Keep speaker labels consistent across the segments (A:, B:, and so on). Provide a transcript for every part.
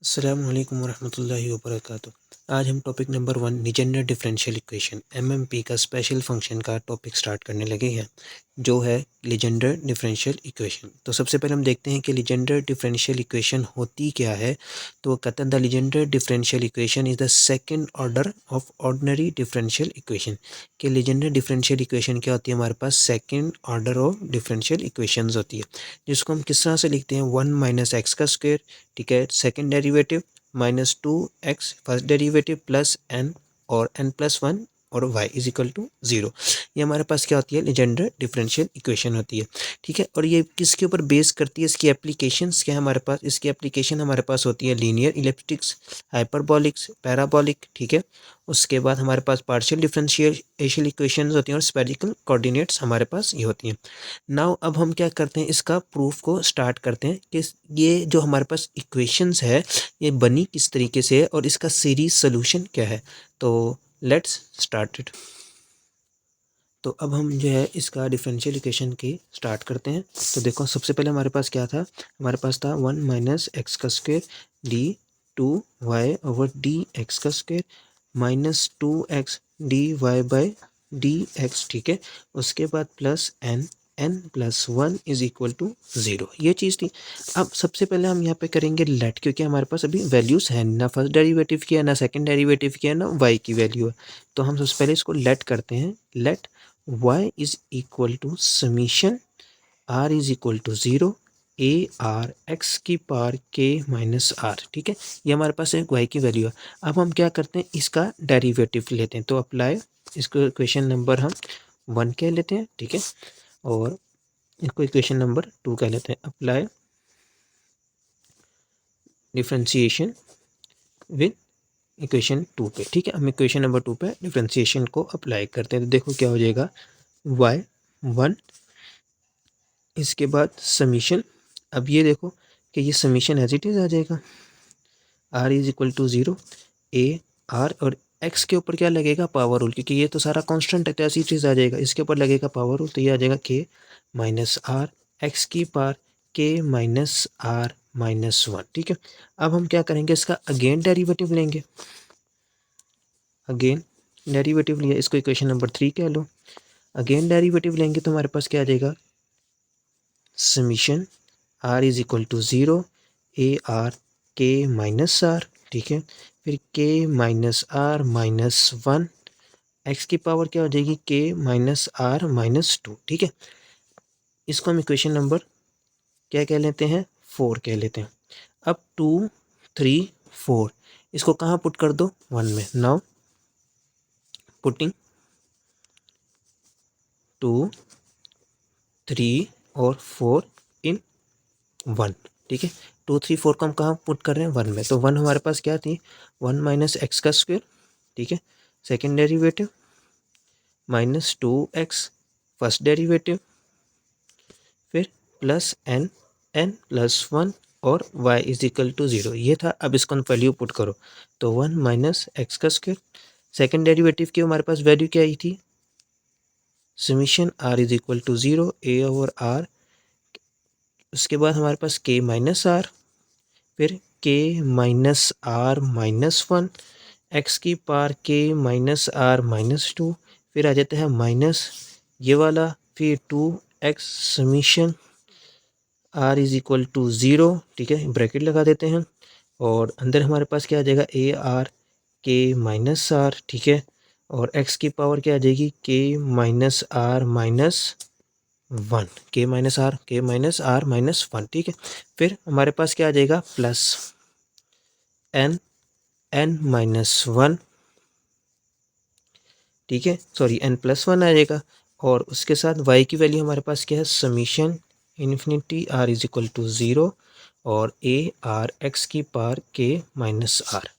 A: अस्सलाम वालेकुम वरहमतुल्लाहि वबरकातुह। आज हम topic number 1 Legender differential equation MMP का स्पेशल फंक्शन का टॉपिक स्टार्ट करने लगे हैं, जो है लीजेंडर डिफरेंशियल इक्वेशन। तो सबसे पहले हम देखते हैं कि लीजेंडर डिफरेंशियल इक्वेशन होती क्या है। तो वो कहते हैं the Legendre differential equation is the second order of ordinary differential equation. कि लीजेंडर डिफरेंशियल इक्वेशन क्या होती है, हमारे पास second order of differential equations होती है, जिसको हम किस तरह से लिखते हैं, 1 माइनस एक्स का स्क्वायर, ठीक है, second derivative minus 2x first derivative plus n और n+1 और y इज इक्वल टू 0। ये हमारे पास क्या होती है, लीजेंडर डिफरेंशियल इक्वेशन होती है, ठीक है। और ये किसके ऊपर बेस करती है, इसकी एप्लीकेशंस क्या है हमारे पास, इसकी एप्लीकेशन हमारे पास होती है लीनियर इलिप्टिक्स, हाइपरबॉलिक्स, पैराबॉलिक, ठीक है। उसके बाद हमारे पास पार्शियल डिफरेंशियल इक्वेशंस होती हैं और स्फेरिकल कोऑर्डिनेट्स हमारे पास ये होती हैं। नाउ अब हम क्या करते हैं, इसका प्रूफ को स्टार्ट करते हैं कि ये जो हमारे पास इक्वेशंस है ये बनी किस तरीके से है और इसका सीरीज सोल्यूशन क्या है। तो लेट्स स्टार्ट इट। तो अब हम जो है इसका डिफरेंशियल इक्वेशन की स्टार्ट करते हैं। तो देखो सबसे पहले हमारे पास क्या था, हमारे पास था 1 माइनस एक्स का square d 2y over d x का square minus 2x d y by d x, ठीक है। उसके बाद plus n+1 is equal to 0, ये चीज़ थी। अब सबसे पहले हम यहाँ पे करेंगे लेट, क्योंकि हमारे पास अभी वैल्यूज़ है ना, फर्स्ट डेरिवेटिव की है ना, सेकंड डेरिवेटिव की है ना, y की वैल्यू है। तो हम सबसे पहले इसको लेट करते हैं। Let y is equal to summation r is equal to 0 a r x की पावर k माइनस आर, ठीक है। ये हमारे पास एक y की वैल्यू है। अब हम क्या करते हैं, इसका डेरिवेटिव लेते हैं। तो अप्लाई, इसको इक्वेशन नंबर हम 1 कह लेते हैं, ठीक है, और इसको इक्वेशन नंबर 2 कह लेते हैं। अप्लाई डिफ्रेंशिएशन विद इक्वेशन 2 पे, ठीक है। हम इक्वेशन नंबर 2 पे डिफ्रेंशिएशन को अप्लाई करते हैं। तो देखो क्या हो जाएगा, y1, इसके बाद समीशन। अब ये देखो कि ये समीशन एज इट इज़ आ जाएगा, r is equal to 0 a r और x के ऊपर क्या लगेगा, पावर रूल, क्योंकि ये तो सारा कांस्टेंट है तो ऐसी चीज़ आ जाएगा, इसके ऊपर लगेगा पावर रूल, तो ये आ जाएगा k माइनस आर एक्स की power k minus are minus 1, ठीक है। अब हम क्या करेंगे, इसका अगेन डेरिवेटिव लेंगे। अगेन डेरिवेटिव लिया, इसको इक्वेशन नंबर 3 कह लो। अगेन डेरिवेटिव लेंगे तो हमारे पास क्या आ जाएगा, summation r is equal to 0 a r के माइनस आर, ठीक है, फिर k minus are minus 1, x की पावर क्या हो जाएगी, k माइनस आर माइनस 2, ठीक है। इसको हम इक्वेशन नंबर क्या कह लेते हैं, 4 कह लेते हैं। अब 2 3 4 इसको कहाँ पुट कर दो, 1 में। नाउ पुटिंग 2 3 और 4 इन 1, ठीक है। 2 3 4 को हम कहाँ पुट कर रहे हैं, 1 में। तो 1 हमारे पास क्या थी, 1 माइनस एक्स का स्क्वायर, ठीक है, second derivative minus 2x first derivative, फिर प्लस n+1 और y इज इक्वल टू 0, ये था। अब इसको वैल्यू पुट करो, तो 1 माइनस एक्स का स्क्वायर, सेकेंड डेरिवेटिव की हमारे पास वैल्यू क्या आई थी, summation r is equal to 0 a over r, उसके बाद हमारे पास k माइनस आर, फिर k minus are minus 1, x की power k minus are minus 2, फिर आ जाता है माइनस ये वाला, फिर 2x summation r is equal to 0, ठीक है, ब्रैकेट लगा देते हैं, और अंदर हमारे पास क्या आ जाएगा, ए आर के माइनस आर, ठीक है, और x की पावर क्या आ जाएगी, k माइनस आर माइनस 1, के माइनस आर माइनस 1, ठीक है। फिर हमारे पास क्या आ जाएगा, प्लस n-1, ठीक है, सॉरी n+1 आ जाएगा, और उसके साथ y की वैल्यू हमारे पास क्या है, summation infinity r is equal to 0 और a आर एक्स की पावर k माइनस आर।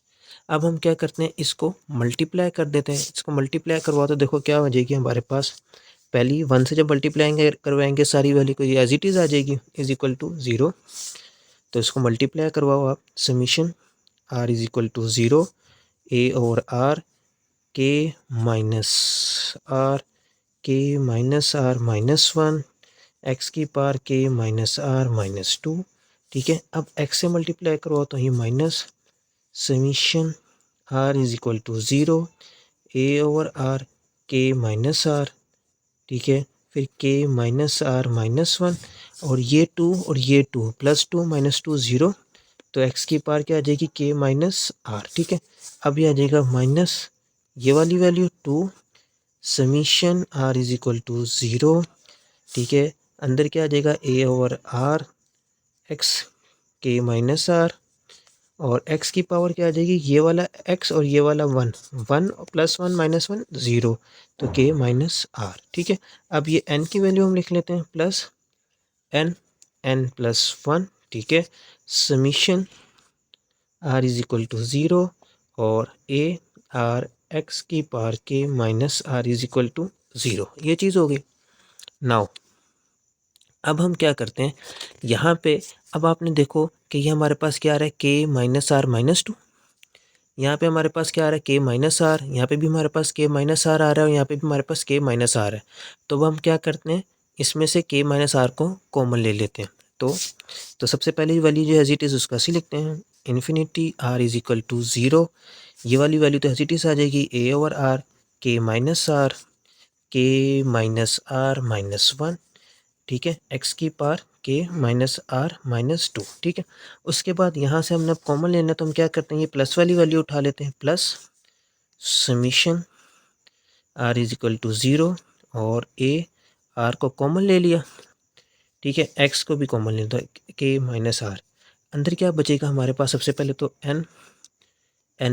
A: अब हम क्या करते हैं, इसको मल्टीप्लाई कर देते हैं। इसको मल्टीप्लाई करवाओ तो देखो क्या हो जाएगी हमारे पास, पहली 1 से जब मल्टीप्लाई करवाएंगे सारी वैल्यू को, ये एज इट इज़ आ जाएगी, इज इक्वल टू 0। तो इसको मल्टीप्लाई करवाओ आप, summation r is equal to 0 a over are के माइनस आर माइनस 1, एक्स की power k minus are minus 2, ठीक है। अब x से मल्टीप्लाई करो तो ये minus summation r is equal to 0 a/r k minus are, ठीक है। फिर k माइनस आर माइनस 1 और ये 2 और ये 2 +2 -2 0, तो x की पावर क्या आ जाएगी k माइनस आर, ठीक है। अब ये आ जाएगा माइनस ये वाली value 2 summation r is equal to 0, ठीक है। अंदर क्या आ जाएगा a/r x k minus r, और x की पावर क्या आ जाएगी ये वाला x और ये वाला 1 1 + 1 -1 0, तो k माइनस आर, ठीक है। अब ये n की वैल्यू हम लिख लेते हैं प्लस n प्लस 1, ठीक है। Summation r is equal to 0 और a/r x की power k minus r is equal to 0, ये चीज़ हो गई। नाउ अब हम क्या करते हैं यहाँ पे, अब आपने देखो कि ये हमारे पास क्या आ रहा है k माइनस आर माइनस 2, यहाँ पे हमारे पास क्या आ रहा है k माइनस आर, यहाँ पे भी हमारे पास k माइनस आर आ रहा है और यहाँ पे भी हमारे पास k माइनस आर है। तो अब हम क्या करते हैं इसमें से k माइनस आर को कॉमन ले लेते हैं। तो सबसे पहले वैल्यू जो एज इट इज़ उसका सी लिखते हैं, infinity r is equal to 0, ये वाली वैल्यू तो एज इट इज़ आ जाएगी a/r k माइनस आर -1, ठीक है, x की power k minus are minus 2, ठीक है। उसके बाद यहाँ से हमने कॉमन लेना, तो हम क्या करते हैं ये प्लस वाली वैल्यू उठा लेते हैं, plus summation r is equal to 0 और r को कॉमन ले लिया, ठीक है। x को भी कॉमन ले, तो k माइनस आर, अंदर क्या बचेगा हमारे पास सबसे पहले तो n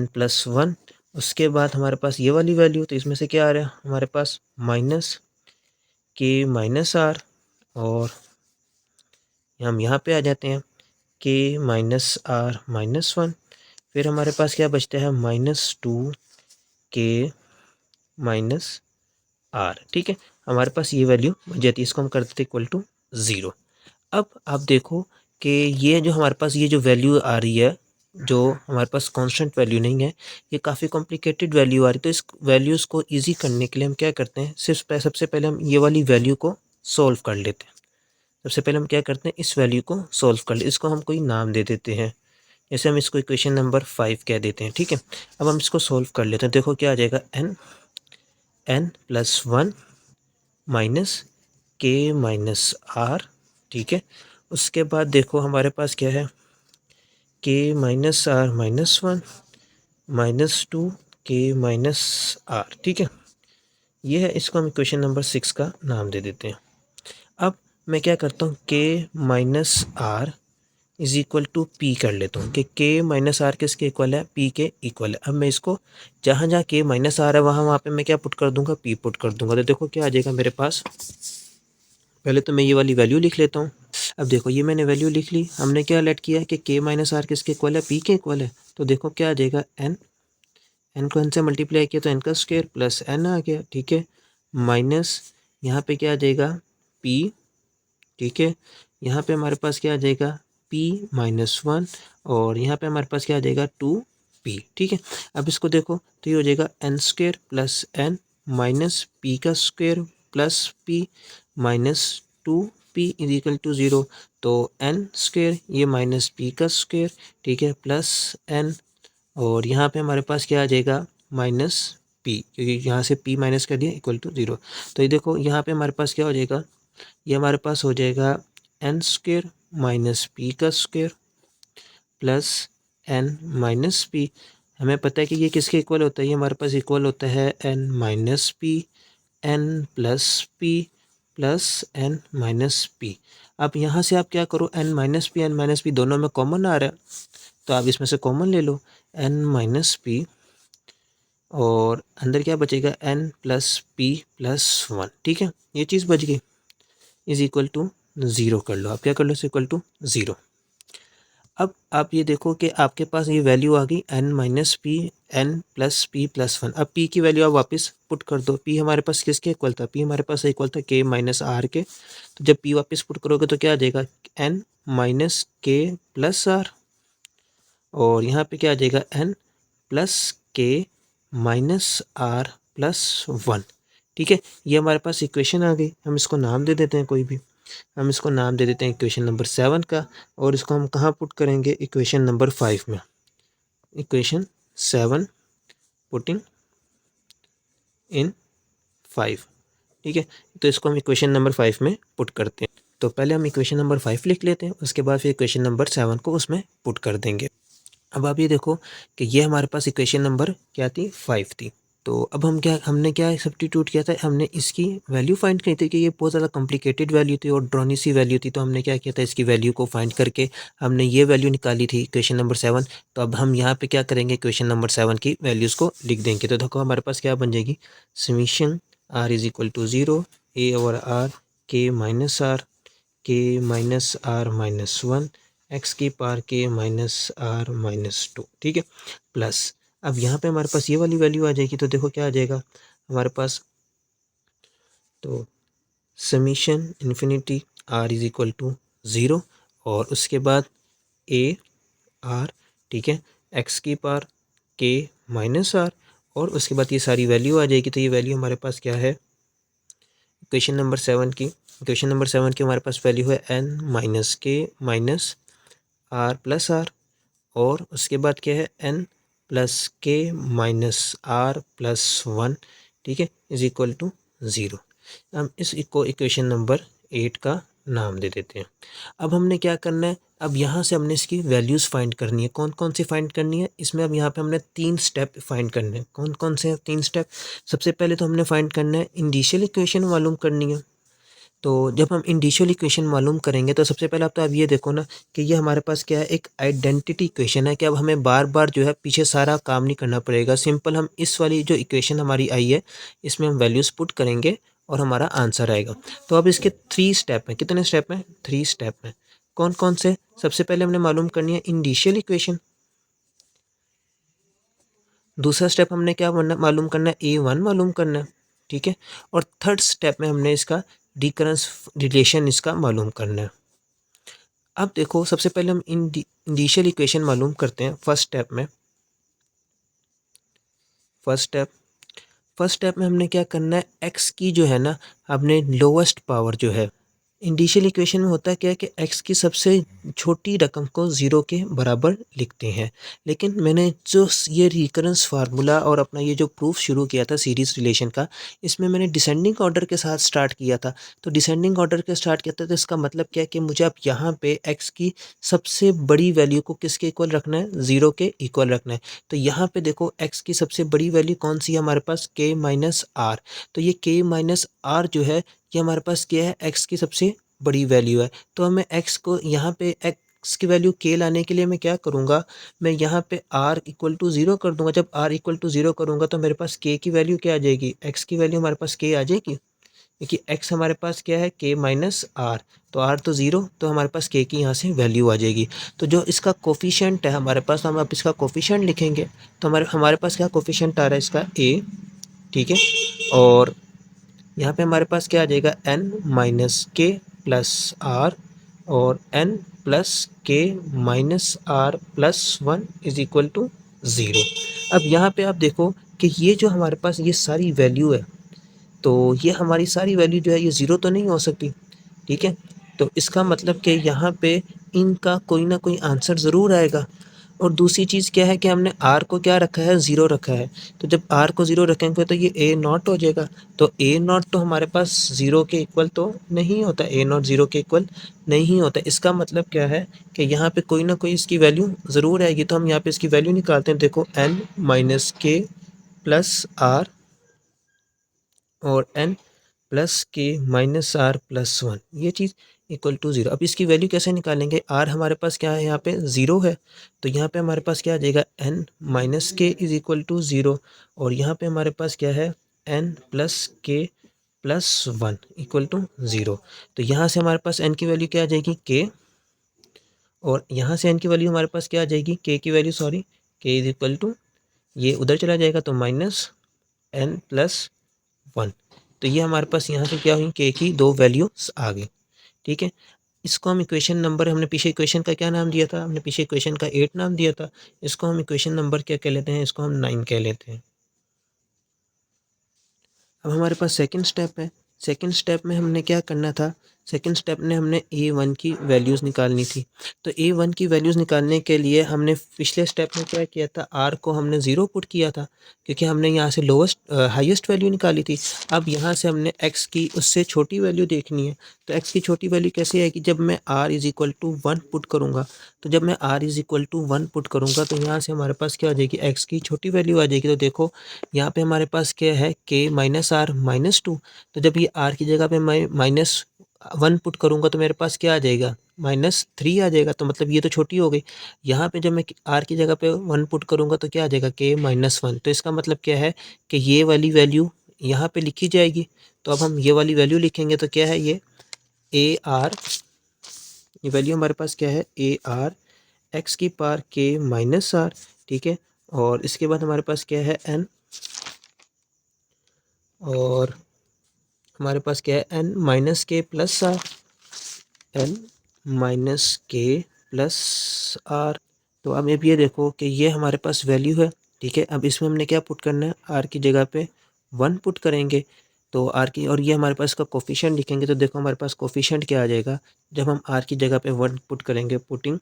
A: प्लस 1, उसके बाद हमारे पास ये वाली वैल्यू, तो इसमें से क्या आ रहा है हमारे पास माइनस k माइनस आर, और हम यहाँ पे आ जाते हैं k माइनस आर माइनस 1, फिर हमारे पास क्या बचता है -2 k माइनस आर, ठीक है। हमारे पास ये वैल्यू बच जाती है, इसको हम कर देते इक्वल टू 0। अब आप देखो कि ये जो हमारे पास ये जो वैल्यू आ रही है, जो हमारे पास कांस्टेंट वैल्यू नहीं है, ये काफ़ी कॉम्प्लिकेटेड वैल्यू आ रही है। तो इस वैल्यूज़ को इजी करने के लिए हम क्या करते हैं, सबसे पहले हम ये वाली वैल्यू को सॉल्व कर लेते हैं। सबसे पहले हम क्या करते हैं इस वैल्यू को सॉल्व कर ले, इसको हम कोई नाम दे देते हैं, जैसे हम इसको इक्वेशन नंबर 5 कह देते हैं, ठीक है। अब हम इसको सॉल्व कर लेते हैं, देखो क्या आ जाएगा n plus 1 minus k minus are, ठीक है। उसके बाद देखो हमारे पास क्या है k minus are minus 1 -2 k minus are, ठीक है। ये है, इसको हम इक्वेशन नंबर 6 का नाम दे देते हैं। अब मैं क्या करता हूँ k minus r is equal to p कर लेता हूँ कि k माइनस आर किसके इक्वल है, p के इक्वल है। अब मैं इसको जहाँ जहाँ k माइनस आर है वहाँ पे मैं क्या पुट कर दूंगा, p पुट कर दूंगा। तो देखो क्या आ जाएगा मेरे पास, पहले तो मैं ये वाली वैल्यू लिख लेता हूँ। अब देखो ये मैंने वैल्यू लिख ली, हमने क्या लेट किया है कि k माइनस आर किसके इक्वल है, p के इक्वल है। तो देखो क्या आ जाएगा n को n से मल्टीप्लाई किया तो n का स्क्वायर प्लस n आ गया, ठीक है, माइनस यहाँ पे क्या आ जाएगा p, ठीक है। यहाँ पे हमारे पास क्या आ जाएगा p माइनस 1, और यहाँ पे हमारे पास क्या आ जाएगा 2p, ठीक है। अब इसको देखो तो ये हो जाएगा n square plus n minus p का square plus p minus 2p is equal to 0। तो n स्क्वायर ये माइनस p का स्क्वायर, ठीक है, प्लस n, और यहाँ पे हमारे पास क्या आ जाएगा माइनस p, क्योंकि यहाँ से p माइनस कर दिया इक्वल टू 0। तो ये देखो यहाँ पे हमारे पास क्या हो जाएगा, ये हमारे पास हो जाएगा n स्क्वायर माइनस पी का square plus n minus P. हमें पता है कि ये किसके इक्वल होता है, ये हमारे पास इक्वल होता है n minus P n plus P plus n minus P. अब यहाँ से आप क्या करो, n माइनस पी दोनों में कॉमन आ रहा है, तो आप इसमें से कॉमन ले लो n माइनस पी, और अंदर क्या बचेगा n प्लस पी प्लस 1, ठीक है, ये चीज़ बच गई, इज इक्वल टू 0 कर लो। आप क्या कर लो, इक्वल टू 0। अब आप ये देखो कि आपके पास ये वैल्यू आ गई n minus P n plus P plus 1। अब p की वैल्यू आप वापस पुट कर दो, p हमारे पास किसके इक्वल था, p हमारे पास इक्वल था k माइनस आर के। तो जब p वापस पुट करोगे तो क्या आ जाएगा n minus K plus R, और यहाँ पे क्या आ जाएगा n plus K minus R plus 1, ठीक है। ये हमारे पास इक्वेशन आ गई, हम इसको नाम दे देते हैं कोई भी, हम इसको नाम दे देते हैं इक्वेशन नंबर 7 का, और इसको हम कहाँ पुट करेंगे, इक्वेशन नंबर 5 में। इक्वेशन 7 पुटिंग इन 5, ठीक है। तो इसको हम इक्वेशन नंबर 5 में पुट करते हैं। तो पहले हम इक्वेशन नंबर 5 लिख लेते हैं, उसके बाद फिर इक्वेशन नंबर 7 को उसमें पुट कर देंगे। अब आप ये देखो कि ये हमारे पास इक्वेशन नंबर क्या थी, 5 थी। तो अब हमने क्या सब्स्टिट्यूट किया था, हमने इसकी वैल्यू फाइंड की थी कि ये बहुत ज़्यादा कॉम्प्लिकेटेड वैल्यू थी और ड्रॉनी सी वैल्यू थी। तो हमने क्या किया था, इसकी वैल्यू को फाइंड करके हमने ये वैल्यू निकाली थी इक्वेशन नंबर 7। तो अब हम यहाँ पे क्या करेंगे, इक्वेशन नंबर 7 की वैल्यूज़ को लिख देंगे। तो देखो हमारे पास क्या बन जाएगी, summation r is equal to 0 a over are के माइनस आर माइनस 1 एक्स की power K minus are minus 2, ठीक है। प्लस अब यहाँ पे हमारे पास ये वाली वैल्यू आ जाएगी। तो देखो क्या आ जाएगा हमारे पास, तो summation infinity R is equal to 0 और उसके बाद ए आर, ठीक है, एक्स की पावर के माइनस आर, और उसके बाद ये सारी वैल्यू आ जाएगी। तो ये वैल्यू हमारे पास क्या है, इक्वेशन नंबर 7 की, इक्वेशन नंबर 7 की हमारे पास वैल्यू है n माइनस के माइनस आर प्लस आर, और उसके बाद क्या है n plus K minus R plus 1, ठीक है, इज इक्वल टू 0। हम इस इक्वेशन नंबर 8 का नाम दे देते हैं। अब हमने क्या करना है, अब यहाँ से हमने इसकी वैल्यूज़ फाइंड करनी है। कौन कौन सी फाइंड करनी है इसमें, अब यहाँ पे हमने 3 स्टेप फाइंड करने हैं। कौन कौन से हैं 3 स्टेप, सबसे पहले तो हमने फाइंड करना है इंडिशियल इक्वेशन मालूम करनी है। तो जब हम इंडिशियल इक्वेशन मालूम करेंगे तो सबसे पहले तो आप ये देखो ना कि ये हमारे पास क्या है, एक आइडेंटिटी इक्वेशन है कि अब हमें बार बार जो है पीछे सारा काम नहीं करना पड़ेगा। सिंपल हम इस वाली जो इक्वेशन हमारी आई है इसमें हम वैल्यूज़ पुट करेंगे और हमारा आंसर आएगा। तो अब इसके 3 स्टेप हैं, कितने स्टेप हैं, 3 स्टेप हैं। कौन कौन से, सबसे पहले हमने मालूम करनी है इंडिशियल इक्वेशन, दूसरा स्टेप हमने क्या मालूम करना है, A1 मालूम करना है, ठीक है, और थर्ड स्टेप में हमने इसका रिकरेंस रिलेशन इसका मालूम करना है। अब देखो सबसे पहले हम इंडिशियल इक्वेशन मालूम करते हैं फर्स्ट स्टेप में हमने क्या करना है, एक्स की जो है ना, हमने लोवेस्ट पावर जो है, इंडिशियल इक्वेशन में होता है क्या है कि एक्स की सबसे छोटी रकम को 0 के बराबर लिखते हैं। लेकिन मैंने जो ये रिकरेंस फार्मूला और अपना ये जो प्रूफ शुरू किया था सीरीज़ रिलेशन का, इसमें मैंने डिसेंडिंग ऑर्डर के साथ स्टार्ट किया था। तो डिसेंडिंग ऑर्डर के स्टार्ट किया था तो इसका मतलब क्या है कि मुझे अब यहाँ पे एक्स की सबसे बड़ी वैल्यू को किसके इक्वल रखना है, 0 के इक्वल रखना है। तो यहाँ पे देखो एक्स की सबसे बड़ी वैल्यू कौन सी है हमारे पास, के माइनस आर। तो ये के माइनस आर जो है ये हमारे पास क्या है, एक्स की सबसे बड़ी वैल्यू है। तो हमें एक्स को यहाँ पे एक्स की वैल्यू के लाने के लिए मैं क्या करूँगा, मैं यहाँ पे आर इक्वल टू 0 कर दूंगा। जब आर इक्वल टू 0 करूँगा तो मेरे पास के की वैल्यू क्या आ जाएगी, एक्स की वैल्यू हमारे पास के आ जाएगी, क्योंकि एक्स हमारे पास क्या है, के माइनस आर। तो आर तो 0, तो हमारे पास के की यहाँ से वैल्यू आ जाएगी। तो जो इसका कोफिशिएंट है हमारे पास, हम अब इसका कोफिशिएंट लिखेंगे। तो हमारे पास क्या कोफिशिएंट आ रहा है इसका, ए, ठीक है, और यहाँ पे हमारे पास क्या आ जाएगा, n minus K plus R, और n plus K minus R plus 1 is equal to 0। अब यहाँ पे आप देखो कि ये जो हमारे पास ये सारी वैल्यू है, तो ये हमारी सारी वैल्यू जो है ये 0 तो नहीं हो सकती, ठीक है। तो इसका मतलब कि यहाँ पे इनका कोई ना कोई आंसर ज़रूर आएगा। और दूसरी चीज़ क्या है कि हमने आर को क्या रखा है, 0 रखा है। तो जब आर को 0 रखेंगे तो ये ए नॉट हो जाएगा। तो ए नॉट तो हमारे पास 0 के इक्वल तो नहीं होता, ए नॉट 0 के इक्वल नहीं होता। इसका मतलब क्या है कि यहाँ पे कोई ना कोई इसकी वैल्यू ज़रूर आएगी। तो हम यहाँ पे इसकी वैल्यू निकालते हैं। देखो n minus K plus R और n plus K minus R plus 1, ये चीज़ इक्वल टू 0। अब इसकी वैल्यू कैसे निकालेंगे, आर हमारे पास क्या है, यहाँ पे 0 है। तो यहाँ पे हमारे पास क्या आ जाएगा, n माइनस के इज इक्वल टू 0, और यहाँ पे हमारे पास क्या है, n प्लस के प्लस 1 इक्वल टू 0। तो यहाँ से हमारे पास n की वैल्यू क्या आ जाएगी, k, और यहाँ से n की वैल्यू हमारे पास क्या आ जाएगी, k की value, sorry, k is equal to, ये उधर चला जाएगा तो माइनस n प्लस 1। तो ये हमारे पास यहाँ से क्या हुई, के की 2 वैल्यूज आ गई, ठीक है। इसको हम इक्वेशन नंबर, हमने पीछे इक्वेशन का क्या नाम दिया था, हमने पीछे इक्वेशन का 8 नाम दिया था। इसको हम इक्वेशन नंबर क्या कह लेते हैं, इसको हम 9 कह लेते हैं। अब हमारे पास सेकंड स्टेप है। सेकंड स्टेप में हमने क्या करना था, सेकंड स्टेप में हमने A1 की वैल्यूज़ निकालनी थी। तो A1 की वैल्यूज़ निकालने के लिए हमने पिछले स्टेप में क्या किया था, R को हमने 0 पुट किया था क्योंकि हमने यहाँ से हाईएस्ट वैल्यू निकाली थी। अब यहाँ से हमने x की उससे छोटी वैल्यू देखनी है। तो x की छोटी वैल्यू कैसे आएगी, जब मैं r is equal to 1 put करूँगा। तो जब मैं r is equal to 1 put करूँगा तो यहाँ से हमारे पास क्या आ जाएगी, x की छोटी वैल्यू आ जाएगी। तो देखो यहाँ पे हमारे पास क्या है, k माइनस आर माइनस 2। तो जब ये r की जगह पे मैं -1 पुट करूँगा तो मेरे पास क्या आ जाएगा, -3 आ जाएगा। तो मतलब ये तो छोटी हो गई। यहाँ पे जब मैं r की जगह पे 1 पुट करूँगा तो क्या आ जाएगा, k -1। तो इसका मतलब क्या है कि ये वाली वैल्यू यहाँ पे लिखी जाएगी। तो अब हम ये वाली वैल्यू लिखेंगे तो क्या है, ये AR, ये वैल्यू हमारे पास क्या है, AR x की पावर k माइनस आर, ठीक है। और इसके बाद हमारे पास क्या है, n, और हमारे पास क्या है, n minus K plus are, n minus K plus are. तो अब ये देखो कि ये हमारे पास वैल्यू है, ठीक है। अब इसमें हमने क्या पुट करना है, r की जगह पे 1 पुट करेंगे। तो r की, और ये हमारे पास का कोफिशिएंट लिखेंगे। तो देखो हमारे पास कोफिशिएंट क्या आ जाएगा, जब हम r की जगह पे 1 पुट करेंगे, putting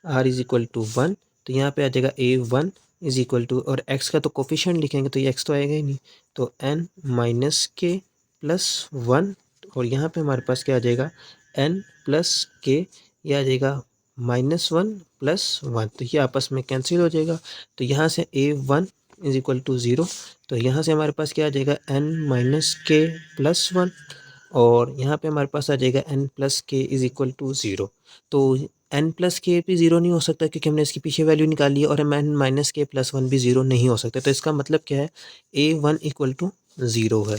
A: r is equal to 1, तो यहाँ पे आ जाएगा A1 इज इक्वल टू, और x का तो कोफिशिएंट लिखेंगे तो ये x तो आएगा ही नहीं। तो n माइनस के प्लस 1, और यहाँ पे हमारे पास क्या आ जाएगा, n प्लस के, ये आ जाएगा -1 प्लस 1। तो ये आपस में कैंसिल हो जाएगा। तो यहाँ से A1 इज इक्वल टू 0। तो यहाँ से हमारे पास क्या आ जाएगा, n माइनस के प्लस 1, और यहाँ पे हमारे पास आ जाएगा n प्लस के इज इक्वल टू 0। तो n प्लस के भी 0 नहीं हो सकता क्योंकि हमने इसकी पीछे वैल्यू निकाली है, और n माइनस के प्लस 1 भी 0 नहीं हो सकता। तो इसका मतलब क्या है, A1 इक्वल टू 0 है।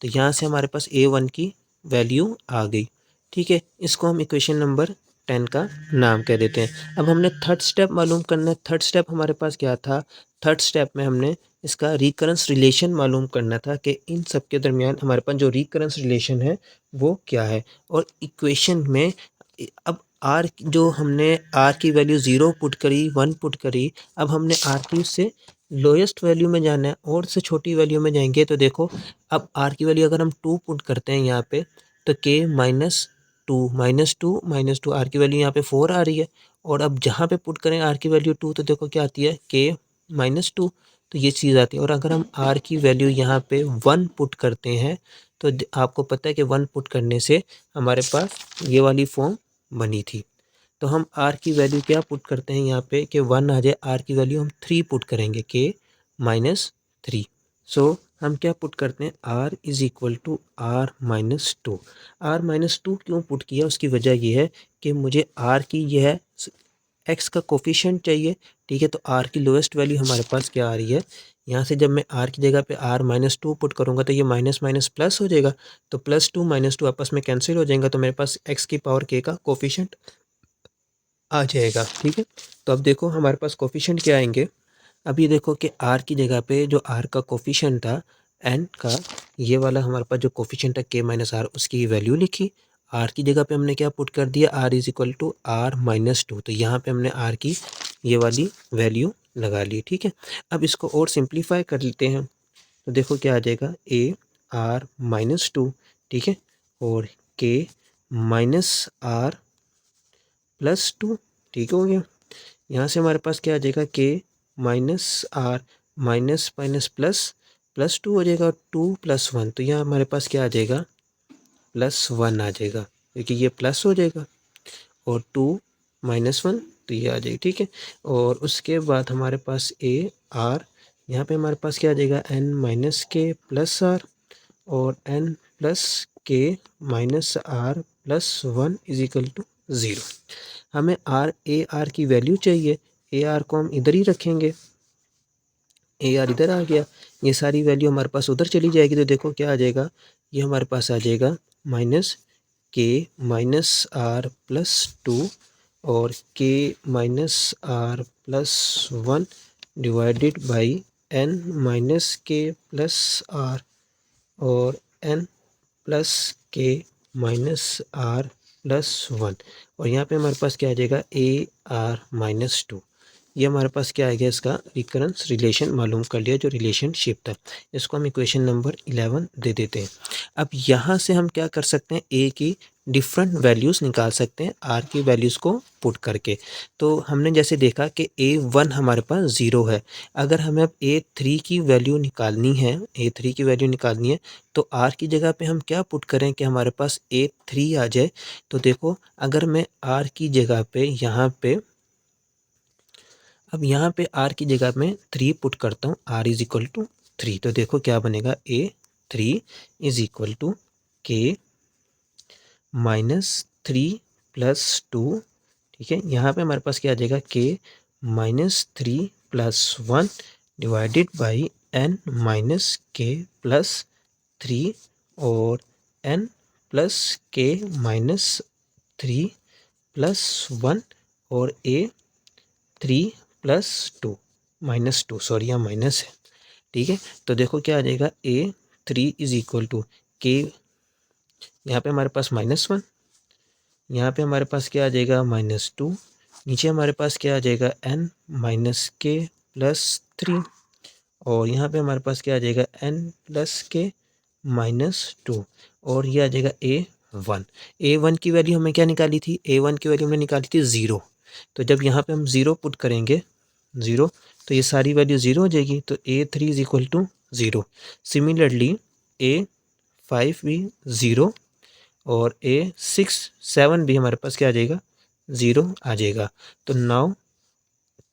A: तो यहाँ से हमारे पास A1 की वैल्यू आ गई, ठीक है। इसको हम इक्वेशन नंबर 10 का नाम कह देते हैं। अब हमने थर्ड स्टेप मालूम करना है। थर्ड स्टेप हमारे पास क्या था, थर्ड स्टेप में हमने इसका रिकरेंस रिलेशन मालूम करना था कि इन सब के दरमियान हमारे पास जो रिकरेंस रिलेशन है वो क्या है। और इक्वेशन में अब आर, जो हमने आर की वैल्यू 0 पुट करी, 1 पुट करी, अब हमने आर की उससे लोएस्ट वैल्यू में जाना है और से छोटी वैल्यू में जाएंगे। तो देखो अब आर की वैल्यू अगर हम 2 पुट करते हैं यहाँ पे, तो के -2 आर की वैल्यू यहाँ पे 4 आ रही है। और अब जहाँ पे पुट करें आर की वैल्यू 2, तो देखो क्या आती है, के -2, तो ये चीज़ आती है। और अगर हम आर की वैल्यू यहाँ पे 1 पुट करते हैं, तो आपको पता है कि 1 पुट करने से हमारे पास ये वाली फॉर्म बनी थी। तो हम r की वैल्यू क्या पुट करते हैं यहाँ पे कि 1 आ जाए, r की वैल्यू हम 3 पुट करेंगे, k -3। सो हम क्या पुट करते हैं, r is equal to r -2। r-2 क्यों पुट किया, उसकी वजह ये है कि मुझे r की यह x का कोफिशिएंट चाहिए, ठीक है। तो r की लोएस्ट वैल्यू हमारे पास क्या आ रही है, यहाँ से जब मैं r की जगह पे r-2 पुट करूँगा तो ये माइनस माइनस प्लस हो जाएगा। तो +2 -2 आपस में कैंसिल हो जाएगा। तो मेरे पास x की पावर k का कोफिशिएंट आ जाएगा, ठीक है। तो अब देखो हमारे पास कोफिशिएंट क्या आएंगे। अब ये देखो कि r की जगह पे जो r का कोफिशिएंट था n का, ये वाला हमारे पास जो कोफिशिएंट है k-r, उसकी वैल्यू लिखी। r की जगह पे हमने क्या पुट कर दिया, r is equal to r-2। तो यहाँ पे हमने r की ये वाली वैल्यू लगा ली, ठीक है। अब इसको और सिंप्लीफाई कर लेते हैं। तो देखो क्या आ जाएगा, ar-2, ठीक है, और k-r+2, ठीक हो गया। यहाँ से हमारे पास क्या आ जाएगा, k -r, माइनस माइनस +2 हो जाएगा, 2 + 1, तो यहाँ हमारे पास क्या आ जाएगा, +1 आ जाएगा क्योंकि ये प्लस हो जाएगा, और 2 - 1 तो ये आ जाएगी, ठीक है। और उसके बाद हमारे पास AR, यहाँ पे हमारे पास क्या आ जाएगा, n-k+r, और n+k-r+1 इज इक्वल टू 0। हमें AR की वैल्यू चाहिए। AR को हम इधर ही रखेंगे, AR इधर आ गया, ये सारी वैल्यू हमारे पास उधर चली जाएगी। तो देखो क्या आ जाएगा, ये हमारे पास आ जाएगा -k-r+2 और k-r+1 डिवाइडेड बाई n-k+r और n+k-r+1, और यहाँ पे हमारे पास क्या आ जाएगा, AR-2। ये हमारे पास क्या आ गया, इसका रिकरेंस रिलेशन मालूम कर लिया, जो रिलेशनशिप था। इसको हम इक्वेशन नंबर 11 दे देते हैं। अब यहाँ से हम क्या कर सकते हैं, ए की डिफरेंट वैल्यूज़ निकाल सकते हैं आर की वैल्यूज़ को पुट करके। तो हमने जैसे देखा कि A1 हमारे पास 0 है। अगर हमें अब A3 की वैल्यू निकालनी है, A3 की वैल्यू निकालनी है, तो आर की जगह पे हम क्या पुट करें कि हमारे पास A3 आ जाए। तो देखो, अगर मैं आर की जगह पे यहाँ पे आर की जगह में 3 पुट करता हूँ, आर इज़ इक्वल टू 3। तो देखो क्या बनेगा, A3 इज़ इक्वल टू के -3 + 2। ठीक है, यहाँ पे हमारे पास क्या आ जाएगा, के -3 + 1 डिवाइडेड बाई n - के +3 और n + के -3 + 1 और A3 + 2 -2, सॉरी यहाँ माइनस है। ठीक है, तो देखो क्या आ जाएगा, A3 इज़ इक्वल टू के, यहाँ पे हमारे पास -1, यहाँ पे हमारे पास क्या आ जाएगा, -2, नीचे हमारे पास क्या आ जाएगा, n - के +3 और यहाँ पे हमारे पास क्या आ जाएगा, n + के -2 और ये आ जाएगा A1। A1 की वैल्यू हमें क्या निकाली थी, A1 की वैल्यू हमने निकाली थी 0। तो जब यहाँ पे हम 0 पुट करेंगे, 0, तो ये सारी वैल्यू 0 हो जाएगी। तो A3 is equal to 0। Similarly A5 भी 0 और A6 7 भी हमारे पास क्या आ जाएगा, 0 आ जाएगा। तो नाउ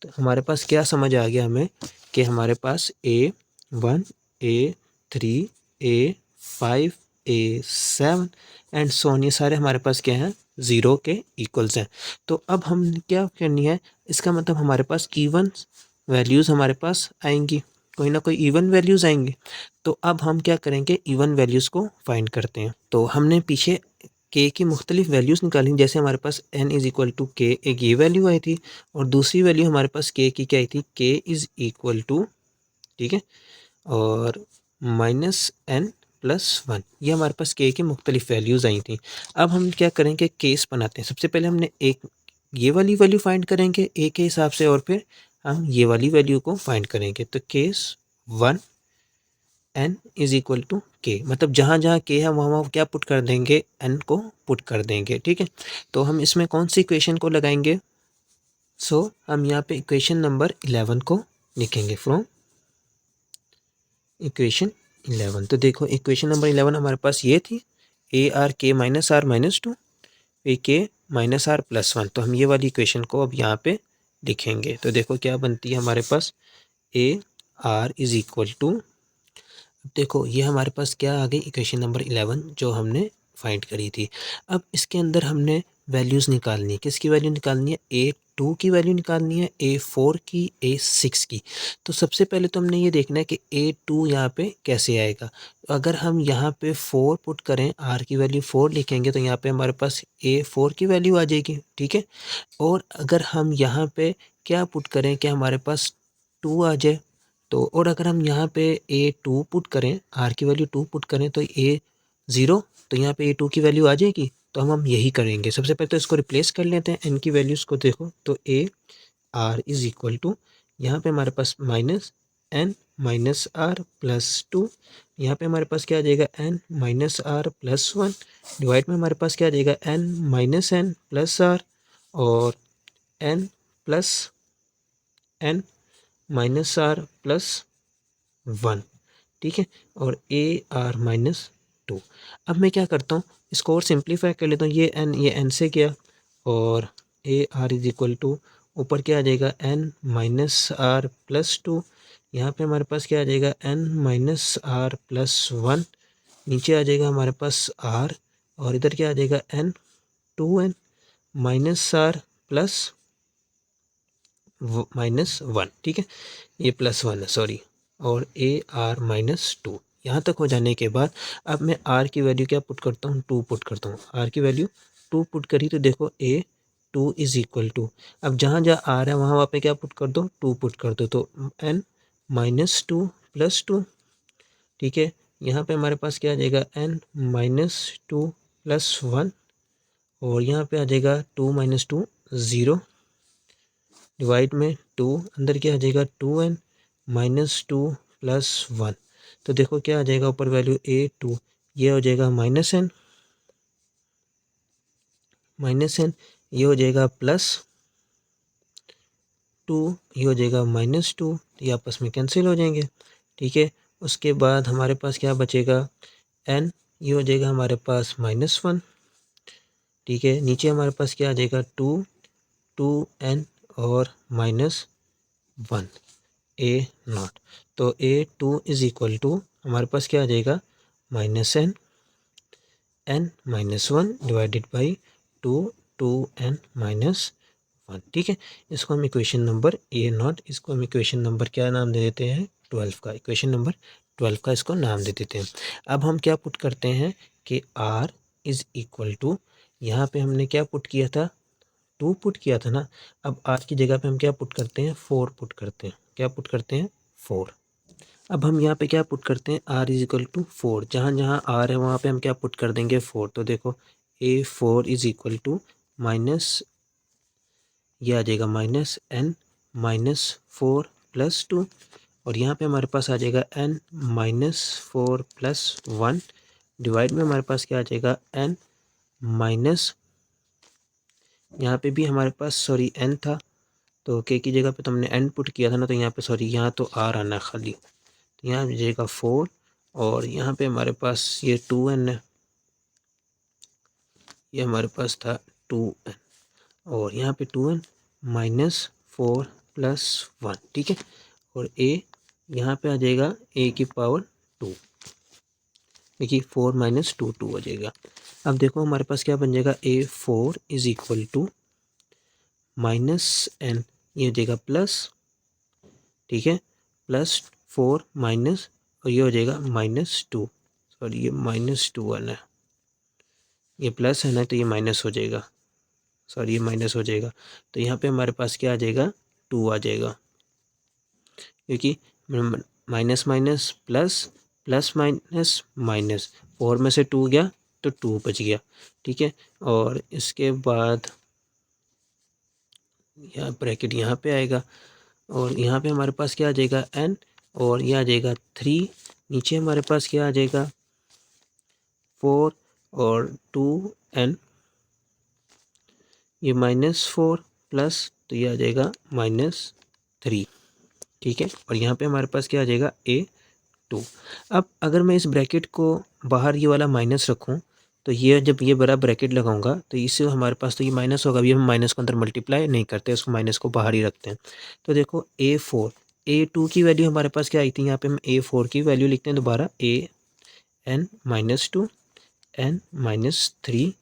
A: तो हमारे पास क्या समझ आ गया हमें कि हमारे पास A1 A3 A5 A7 and सोन, ये सारे हमारे पास क्या हैं, 0 के इक्वल्स हैं। तो अब हम क्या करनी है, इसका मतलब हमारे पास इवन वैल्यूज़ हमारे पास आएंगी, कोई ना कोई इवन वैल्यूज़ आएंगी। तो अब हम क्या करेंगे, इवन वैल्यूज़ को फाइंड करते हैं। तो हमने पीछे के की मुख्तलिफ वैल्यूज़ निकाली, जैसे हमारे पास n इज़ इक्वल टू के, एक ये वैल्यू आई थी और दूसरी वैल्यू हमारे पास के की क्या आई थी, के इज़ इक्वल टू, ठीक है, और -n + 1, ये हमारे पास के की मुख्तलिफ वैल्यूज़ आई थी। अब हम क्या करेंगे, केस बनाते हैं। सबसे पहले हमने एक ये वाली वैल्यू फाइंड करेंगे ए के हिसाब से और फिर हम ये वाली वैल्यू को फाइंड करेंगे। तो case 1 n is equal to K, मतलब जहाँ जहाँ के है वहाँ वहाँ क्या पुट कर देंगे, n को पुट कर देंगे। ठीक है, तो हम इसमें कौन सी इक्वेशन को लगाएंगे, हम यहाँ पे इक्वेशन नंबर 11 को लिखेंगे फ्रॉम इक्वेशन 11। तो देखो इक्वेशन नंबर 11 हमारे पास ये थी, AR के -R -2 ए के -R +1। तो हम ये वाली इक्वेशन को अब यहाँ पे लिखेंगे। तो देखो क्या बनती है हमारे पास, AR इज़ इक्वल टू, देखो ये हमारे पास क्या आ गई, इक्वेशन नंबर 11 जो हमने फाइंड करी थी। अब इसके अंदर हमने वैल्यूज़ निकालनी है, किसकी वैल्यू निकालनी है, A2 की वैल्यू निकालनी है, A4 की, A6 की। तो सबसे पहले तो हमने ये देखना है कि A2 यहाँ पे कैसे आएगा। अगर हम यहाँ पे 4 पुट करें, R की वैल्यू 4 लिखेंगे, तो यहाँ पे हमारे पास A4 की वैल्यू आ जाएगी। ठीक है, और अगर हम यहाँ पे क्या पुट करें कि हमारे पास 2 आ जाए, तो और अगर हम यहाँ पे A2 पुट करें, R की वैल्यू 2 पुट करें तो A0, तो यहाँ पे A2 की वैल्यू आ जाएगी। तो हम यही करेंगे। सबसे पहले तो इसको रिप्लेस कर लेते हैं, n की वैल्यूज़ को देखो, तो AR इज़ इक्वल टू, यहाँ पे हमारे पास -n -R +2, यहाँ पे हमारे पास क्या आ जाएगा, n -R +1 डिवाइड में हमारे पास क्या आ जाएगा, n -n +R और n + n -R +1। ठीक है, और AR -2। अब मैं क्या करता हूँ, इसको और सिंप्लीफाई कर लेता हूँ, ये n से गया और AR इज़ इक्वल टू, ऊपर क्या आ जाएगा, n -R +2, यहाँ पे हमारे पास क्या आ जाएगा, n -R +1, नीचे आ जाएगा हमारे पास R और इधर क्या आ जाएगा, n 2n -R -1। ठीक है, ये +1 है, सॉरी, और AR -2। यहाँ तक हो जाने के बाद अब मैं R की वैल्यू क्या पुट करता हूँ, 2 पुट करता हूँ। R की वैल्यू 2 पुट करी तो देखो A2 इज़ इक्वल टू, अब जहाँ जहाँ R है वहाँ वहाँ पे क्या पुट कर दो, 2 पुट कर दो, तो n -2 +2। ठीक है, यहाँ पे हमारे पास क्या आ जाएगा, n -2 +1 और यहाँ पे आ जाएगा 2 - 2 0 डिवाइड में 2, अंदर क्या आ जाएगा 2n माइनस 2 प्लस 1। तो देखो क्या आ जाएगा ऊपर वैल्यू a2, ये हो जाएगा -n, ये हो जाएगा +2, ये हो जाएगा -2, ये आपस में कैंसिल हो जाएंगे। ठीक है, उसके बाद हमारे पास क्या बचेगा n, ये हो जाएगा हमारे पास -1। ठीक है, नीचे हमारे पास क्या आ जाएगा 2n और -1 a0। तो a2 इज इक्वल टू हमारे पास क्या आ जाएगा -n-1 डिवाइडेड बाई 2n-1। ठीक है, इसको हम इक्वेशन नंबर a0, इसको हम इक्वेशन नंबर क्या नाम दे देते हैं 12 का, इक्वेशन नंबर 12 का इसको नाम दे देते हैं। अब हम क्या पुट करते हैं कि r इज इक्वल टू, यहाँ पे हमने क्या पुट किया था 2 पुट किया था ना, अब r की जगह पे हम क्या पुट करते हैं 4 पुट करते हैं। क्या पुट करते हैं 4। अब हम यहाँ पे क्या पुट करते हैं r इज इक्वल टू 4, जहाँ जहाँ r है वहाँ पे हम क्या पुट कर देंगे 4। तो देखो a4 is equal to minus, ये आ जाएगा -n-4 प्लस 2, और यहाँ पे हमारे पास आ जाएगा n-4 प्लस 1 डिवाइड में हमारे पास क्या आ जाएगा n माइनस, यहाँ पे भी हमारे पास सॉरी n था, तो k की जगह पे तो हमने n पुट किया था ना, तो यहाँ पे सॉरी यहाँ तो r आना है खाली, तो यहाँ आ जाएगा 4, और यहाँ पे हमारे पास ये 2n है, ये हमारे पास था 2n, और यहाँ पे 2n -4 प्लस 1। ठीक है, और a यहाँ पे आ जाएगा a की पावर 2, देखिए 4 - 2 2 हो जाएगा। अब देखो हमारे पास क्या बन जाएगा a4 is equal to -n, ये हो जाएगा प्लस, ठीक है, +4 माइनस, और ये हो जाएगा -2, सॉरी ये -2 आना है, ये प्लस है ना तो ये माइनस हो जाएगा, सॉरी ये माइनस हो जाएगा। तो यहाँ पे हमारे पास क्या आ जाएगा 2 आ जाएगा, क्योंकि minus minus plus, plus minus minus, 4 में से 2 गया तो 2 बच गया। ठीक है, और इसके बाद यहाँ ब्रैकेट यहाँ पे आएगा, और यहाँ पे हमारे पास क्या आ जाएगा n, और ये आ जाएगा 3, नीचे हमारे पास क्या आ जाएगा 4 और 2n, ये -4 प्लस, तो ये आ जाएगा -3। ठीक है, और यहाँ पे हमारे पास क्या आ जाएगा a2। अब अगर मैं इस ब्रैकेट को बाहर ये वाला माइनस रखूँ, तो ये जब ये बड़ा ब्रैकेट लगाऊंगा तो इससे हमारे पास तो ये माइनस होगा, अभी हम माइनस को अंदर मल्टीप्लाई नहीं करते, उसको माइनस को बाहर ही रखते हैं। तो देखो a4, a2 की वैल्यू हमारे पास क्या आई थी, यहाँ पे हम a4 की वैल्यू लिखते हैं दोबारा, an-2 n-3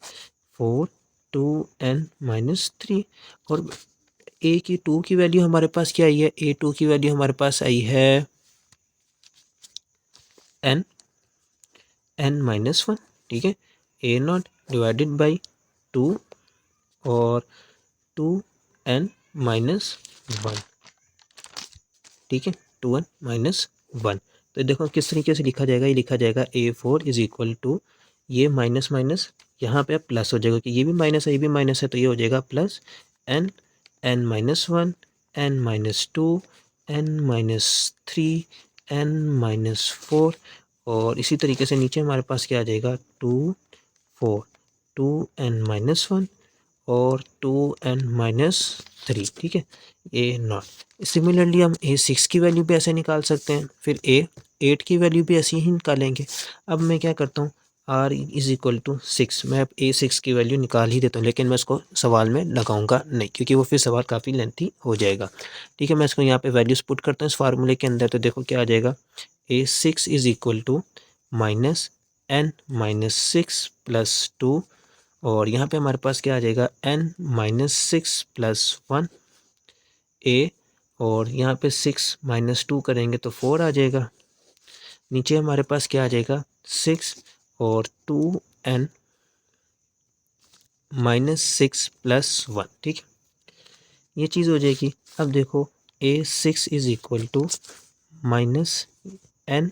A: 4 2n-3, और a की 2 की वैल्यू हमारे पास क्या आई है, a2 की वैल्यू हमारे पास आई है n-1। ठीक है, a0 डिवाइडेड बाई 2 और 2n-1। ठीक है, 2n-1। तो देखो किस तरीके से लिखा जाएगा, ये लिखा जाएगा a4 इज इक्वल टू, ये माइनस माइनस यहाँ पे प्लस हो जाएगा कि ये भी माइनस है ये भी माइनस है, तो ये हो जाएगा plus n-1 n-2 n-3 n-4, और इसी तरीके से नीचे हमारे पास क्या आ जाएगा 2 4 2n-1 और 2n-3। ठीक है, a0। सिमिलरली हम a6 की वैल्यू भी ऐसे निकाल सकते हैं, फिर a8 की वैल्यू भी ऐसी ही निकालेंगे। अब मैं क्या करता हूँ r इज इक्वल टू 6, मैं अब a6 की वैल्यू निकाल ही देता हूँ, लेकिन मैं इसको सवाल में लगाऊंगा नहीं, क्योंकि वो फिर सवाल काफ़ी लेंथी हो जाएगा। ठीक है, मैं इसको यहाँ पे वैल्यूज पुट करता हूँ इस फार्मूले के अंदर, तो देखो क्या आ जाएगा a6 is equal to -n-6 plus 2, और यहाँ पे हमारे पास क्या आ जाएगा n-6 प्लस 1 a, और यहाँ पे 6 - 2 करेंगे तो 4 आ जाएगा। नीचे हमारे पास क्या आ जाएगा 6 और 2n-6 प्लस 1। ठीक है, ये चीज़ हो जाएगी। अब देखो a6 is equal to -n,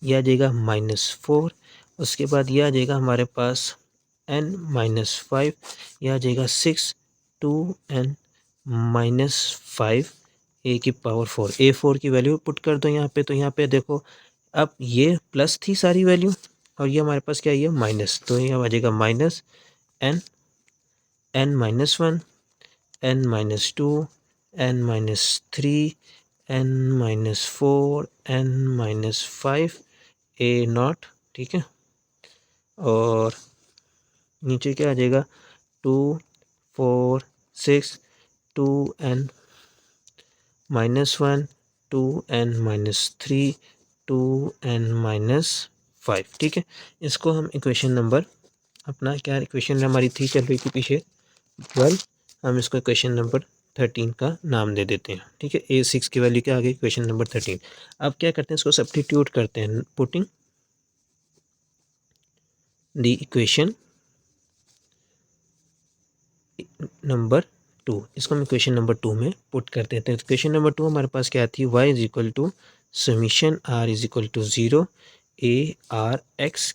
A: यह आ जाएगा -4, उसके बाद यह आ जाएगा हमारे पास n-5, यह आ जाएगा 6 2n -5 a की पावर 4, a4 की वैल्यू पुट कर दो यहाँ पे। तो यहाँ पे देखो अब ये प्लस थी सारी वैल्यू और ये हमारे पास क्या है, ये माइनस। तो यहाँ आ जाएगा minus n, n-1, n-2, n-3, n-4, n-5 a naught, ठीक है। और नीचे क्या आ जाएगा 2, 4, 6, 2n-1, 2n-3, 2n-5, ठीक है। इसको हम इक्वेशन नंबर अपना क्या इक्वेशन हमारी थी चल रही थी पीछे 12, हम इसको इक्वेशन नंबर 13 का नाम दे देते हैं, ठीक है। a6 की वैल्यू क्या आ गई, इक्वेशन नंबर 13। अब क्या करते हैं, इसको सब्स्टिट्यूट करते हैं, पुटिंग द इक्वेशन नंबर 2, इसको हम इक्वेशन नंबर 2 में पुट कर देते हैं। इक्वेशन नंबर 2 हमारे पास क्या थी, y is equal to summation r is equal to 0 a r x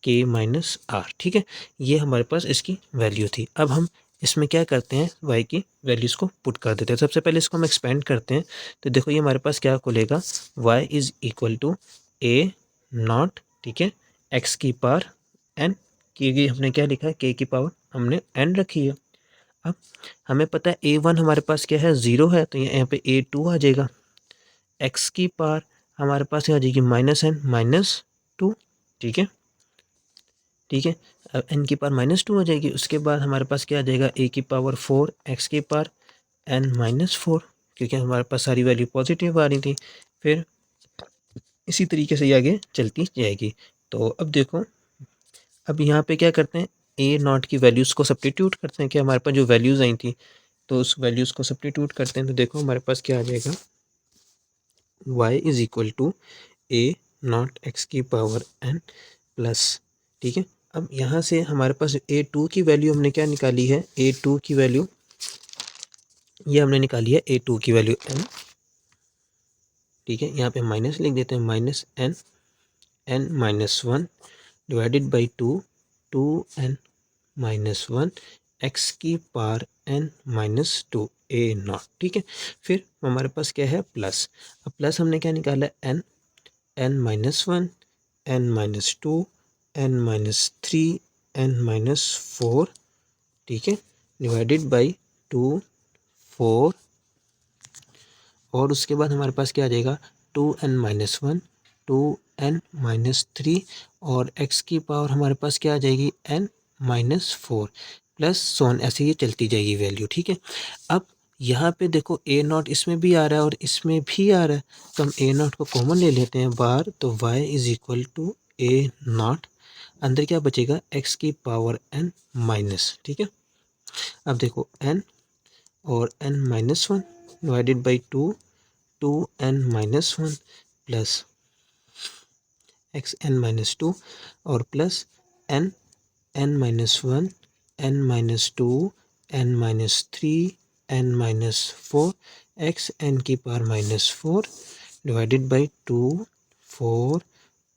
A: k minus are, ठीक है। ये हमारे पास इसकी वैल्यू थी। अब हम इसमें क्या करते हैं, y की वैल्यूज़ को पुट कर देते हैं। सबसे पहले इसको हम एक्सपेंड करते हैं। तो देखो ये हमारे पास क्या खुलेगा, y is equal to a naught, ठीक है, x की पावर n, क्योंकि हमने क्या लिखा है, k की पावर हमने n रखी है। अब हमें पता है a1 हमारे पास क्या है, 0 है, तो यहाँ पे a2 आ जाएगा। x की पावर हमारे पास आ जाएगी -n-2, ठीक है, ठीक है। अब n की पावर -2 हो जाएगी। उसके बाद हमारे पास क्या आ जाएगा, a की पावर 4, x की पावर n-4, क्योंकि हमारे पास सारी वैल्यू पॉजिटिव आ रही थी। फिर इसी तरीके से ये आगे चलती जाएगी। तो अब देखो, अब यहाँ पे क्या करते हैं, a नॉट की वैल्यूज़ को सब्स्टिट्यूट करते हैं कि हमारे पास जो वैल्यूज़ आई थी, तो उस वैल्यूज़ को सब्स्टिट्यूट करते हैं। तो देखो हमारे पास क्या आ जाएगा, y is equal to a naught x की पावर n प्लस, ठीक है। अब यहाँ से हमारे पास a2 की वैल्यू हमने क्या निकाली है, a2 की वैल्यू ये हमने निकाली है, a2 की वैल्यू n, ठीक है। यहाँ पे माइनस लिख देते हैं, -n, n-1 divided by 2, 2n-1 x की पावर n-2 a नॉट, ठीक है। फिर हमारे पास क्या है, प्लस। अब प्लस हमने क्या निकाला है, n, n-1, n-2, n-3, n-4, ठीक है, डिवाइडेड बाई 2, 4, और उसके बाद हमारे पास क्या आ जाएगा, 2n-1, 2n-3, और x की पावर हमारे पास क्या आ जाएगी, n-4 प्लस सोन, ऐसे ये चलती जाएगी वैल्यू, ठीक है। अब यहाँ पे देखो a नॉट इसमें भी आ रहा है और इसमें भी आ रहा है, तो हम a नॉट को कॉमन ले लेते हैं बाहर। तो y is equal to a naught, अंदर क्या बचेगा, x की पावर n माइनस, ठीक है। अब देखो n और n-1 divided by 2, 2n-1 plus xn-2 और plus n-1, n-2, n-3, n-4, xn की power -4 divided by 2, 4,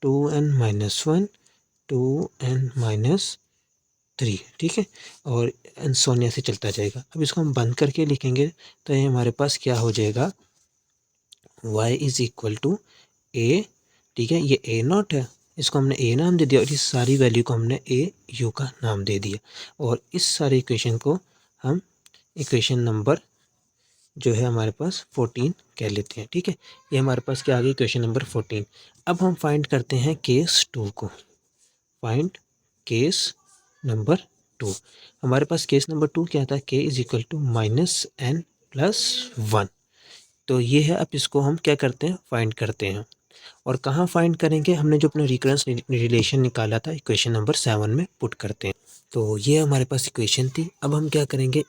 A: 2n-1, 2n-3, ठीक है। और सोनिया से चलता जाएगा। अब इसको हम बंद करके लिखेंगे तो ये हमारे पास क्या हो जाएगा, y is equal to a, ठीक है। ये a नॉट है, इसको हमने a नाम दे दिया और इस सारी वैल्यू को हमने a u का नाम दे दिया। और इस सारे इक्वेशन को हम इक्वेशन नंबर जो है हमारे पास 14 कह लेते हैं, ठीक है। ये हमारे पास क्या आ गई, इक्वेशन नंबर 14। अब हम फाइंड करते हैं केस 2 को। Find case number 2। हमारे पास केस नंबर 2 क्या था, k is equal to -n+1। तो ये है। अब इसको हम क्या करते हैं, फाइंड करते हैं। और कहाँ फाइंड करेंगे, हमने जो अपना रिकरेंस रिलेशन निकाला था इक्वेशन नंबर 7 में पुट करते हैं। तो ये हमारे पास इक्वेशन थी। अब हम क्या करेंगे,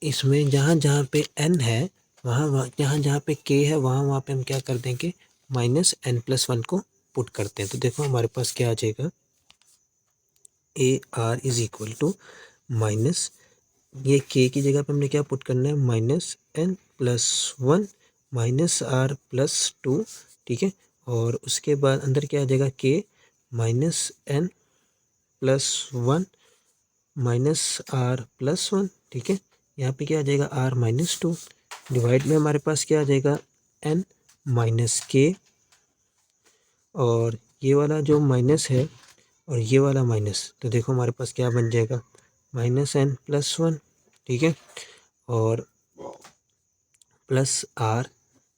A: इसमें जहाँ जहाँ पे n है, वहाँ जहाँ जहाँ पे k है, वहाँ पे हम क्या कर देंगे, -n+1 को पुट करते हैं। तो देखो हमारे पास क्या आ जाएगा, AR is equal to minus, ये k की जगह पे हमने क्या पुट करना है, -n+1 -r+2, ठीक है। और उसके बाद अंदर क्या आ जाएगा, k -n+1 -r+1, ठीक है। यहाँ पे क्या आ जाएगा r-2 डिवाइड में हमारे पास क्या आ जाएगा n माइनस के, और ये वाला जो माइनस है और ये वाला माइनस, तो देखो हमारे पास क्या बन जाएगा -n+1, ठीक है, और प्लस r,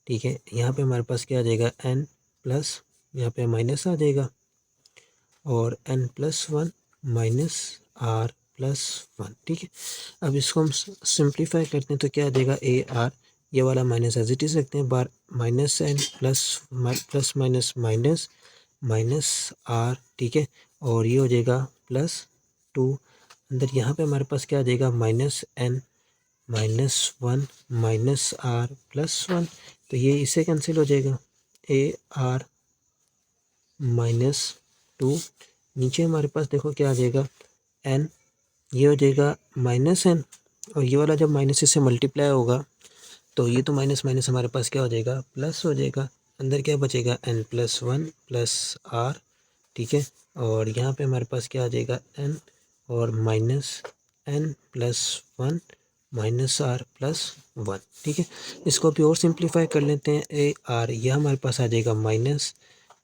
A: ठीक है। यहाँ पे हमारे पास क्या आ जाएगा n प्लस, यहाँ पे माइनस आ जाएगा, और n+1 माइनस r+1, ठीक है। अब इसको हम सिंप्लीफाई करते हैं तो क्या आ जाएगा ar, ये वाला माइनस एज इट इज रखते हैं, बार -n plus minus minus minus r, ठीक है, और ये हो जाएगा +2 अंदर। यहाँ पे हमारे पास क्या आ जाएगा -n -1 माइनस r+1, तो ये इससे कैंसिल हो जाएगा ar -2। नीचे हमारे पास देखो क्या आ जाएगा n, ये हो जाएगा -n, और ये वाला जब माइनस से मल्टीप्लाई होगा तो ये तो माइनस माइनस हमारे पास क्या हो जाएगा प्लस हो जाएगा। अंदर क्या बचेगा n+1 प्लस r, ठीक है, और यहाँ पे हमारे पास क्या आ जाएगा n और -n+1 माइनस r+1, ठीक है। इसको भी और सिंप्लीफाई कर लेते हैं ar, यह हमारे पास आ जाएगा माइनस,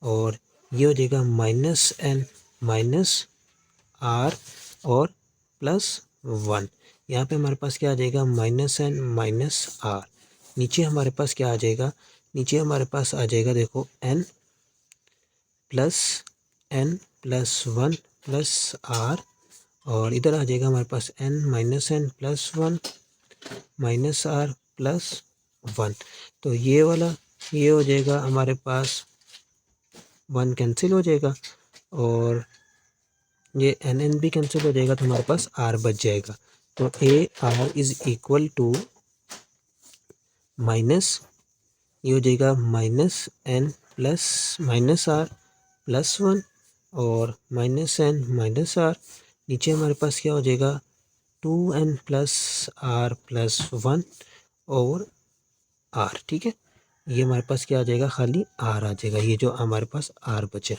A: और ये हो जाएगा -n माइनस r और +1। यहाँ पे हमारे पास क्या आ जाएगा -n माइनस r। नीचे हमारे पास क्या आ जाएगा, नीचे हमारे पास आ जाएगा देखो n प्लस 1 प्लस r, और इधर आ जाएगा हमारे पास n -n+1 माइनस r+1। तो ये वाला ये हो जाएगा हमारे पास 1 कैंसिल हो जाएगा, और ये n भी कैंसिल हो जाएगा, तो हमारे पास r बच जाएगा। तो ar is equal to minus, ये हो जाएगा -n प्लस -r+1 और -n माइनस r। नीचे हमारे पास क्या हो जाएगा 2n प्लस r+1 और r, ठीक है। ये हमारे पास क्या आ जाएगा खाली r आ जाएगा, ये जो हमारे पास r बचा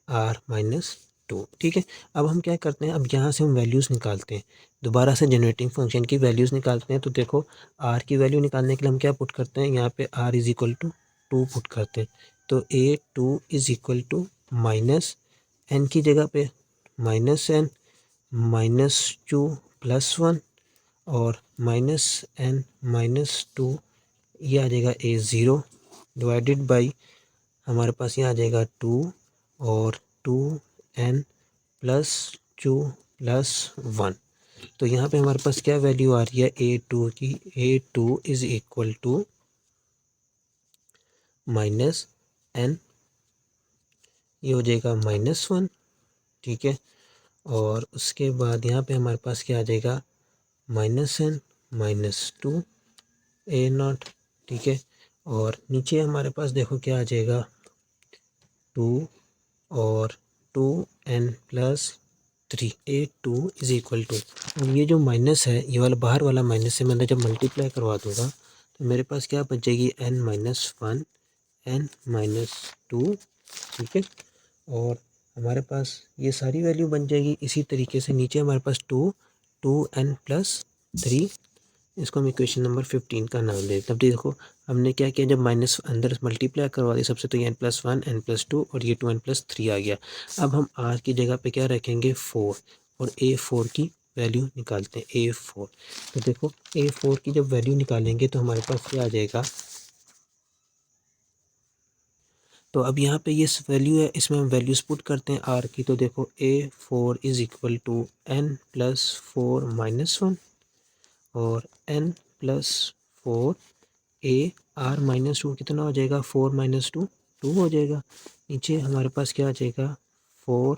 A: ar-2, ठीक है। अब हम क्या करते हैं, अब यहाँ से हम वैल्यूज़ निकालते हैं, दोबारा से जनरेटिंग फंक्शन की वैल्यूज़ निकालते हैं। तो देखो r की वैल्यू निकालने के लिए हम क्या पुट करते हैं, यहाँ पे r is equal to 2 put करते हैं। तो a2 is equal to minus n की जगह पे -n -2 +1 और -n -2, ये आ जाएगा a0 डिवाइडेड बाई हमारे पास ये आ जाएगा 2 और 2n प्लस 2 प्लस 1। तो यहाँ पे हमारे पास क्या वैल्यू आ रही है a2 की, a2 is equal to -n, ये हो जाएगा -1, ठीक है, और उसके बाद यहाँ पे हमारे पास क्या आ जाएगा -n -2 a0, ठीक है, और नीचे हमारे पास देखो क्या आ जाएगा 2 और 2n plus 3, a2 is equal to, और ये जो माइनस है ये वाला बाहर वाला माइनस से मैं अंदर जब मल्टीप्लाई करवा दूँगा तो मेरे पास क्या बच जाएगी n-1 n-2, ठीक है, और हमारे पास ये सारी वैल्यू बन जाएगी। इसी तरीके से नीचे हमारे पास 2n प्लस 3, इसको हम इक्वेशन नंबर 15 का नाम दें। तब देखो हमने क्या किया, जब माइनस अंदर मल्टीप्लाई करवा दी सबसे, तो ये n+1 n+2 और ये 2n+3 आ गया। अब हम r की जगह पे क्या रखेंगे 4, और a4 की वैल्यू निकालते हैं a4। तो देखो a4 की जब वैल्यू निकालेंगे तो हमारे पास क्या आ जाएगा, तो अब यहाँ पे ये वैल्यू है, इसमें हम वैल्यूज पुट करते हैं r की। तो देखो a4 is equal to n+4 -1 और n+4 ar-2 कितना हो जाएगा 4 - 2 2 हो जाएगा। नीचे हमारे पास क्या आ जाएगा 4,